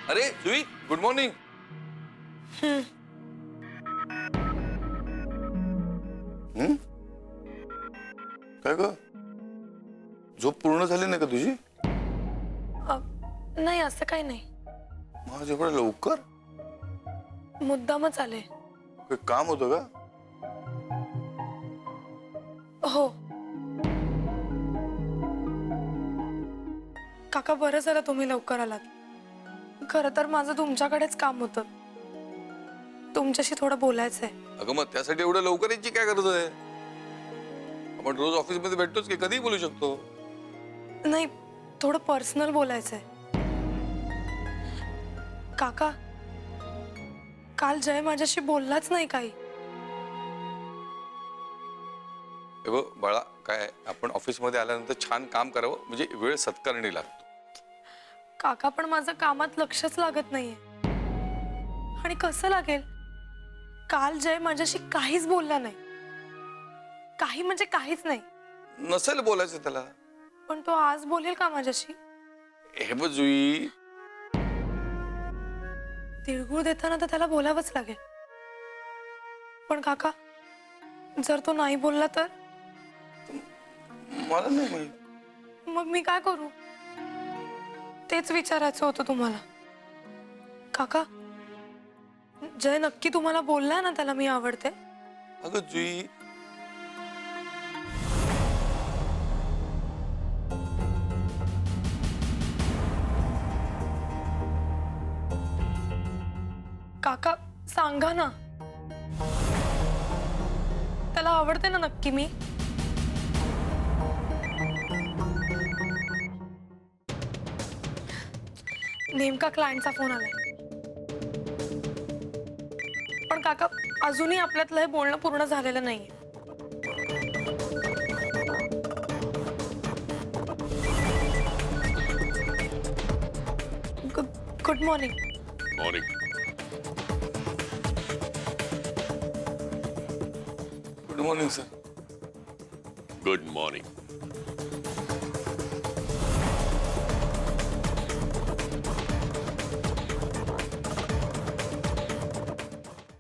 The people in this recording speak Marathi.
अरे जुई, गुड मॉर्निंग. काय ग, झोप पूर्ण झाली नाही का तुझी? नाही असं काही नाही. माझ एवढं लवकर? मुद्दामच आले. काही काम होतं का? हो काका, बरं झालं तुम्ही लवकर आलात. खरं तर माझं तुमच्याकडेच काम होतं. तुमच्याशी थोडं बोलायचंय. अगं मग त्यासाठी एवढं लवकर यायची काय गरज आहे? आपण रोज ऑफिस मध्ये भेटतोच की, कधीही बोलू शकतो. नाही, थोडं पर्सनल बोलायचंय. काका, काल जय माझ्याशी बोललाच नाही काही. हे बघ बाळा, काय आपण ऑफिस मध्ये आल्यानंतर छान काम करावं, म्हणजे वेळ सत्कारणी लागतो. काका, पण माझं कामात लक्षच लागत नाहीये. आणि कसं लागेल? काल जय माझ्याशी काहीच बोलला नाही. काही म्हणजे काहीच नाही. नसेल बोलायचं त्याला. पण तो आज बोलेल का माझ्याशी? हे बघ जुई, तिळगुळ देताना तर त्याला बोलावंच लागेल. पण काका, जर तो नाही बोलला तर? मला नाही माहित. मग मी काय करू? तेच विचारायचं होतं तुम्हाला. काका, जय नक्की तुम्हाला बोललाय ना त्याला मी आवडते? अगं जुई, काका सांगा ना, त्याला आवडते ना नक्की मी? नेमका क्लायंटचा फोन आलाय. पण काका, अजूनही आपल्यातलं हे बोलणं पूर्ण झालेलं नाहीये. Good morning. Morning. Good morning sir. Good morning.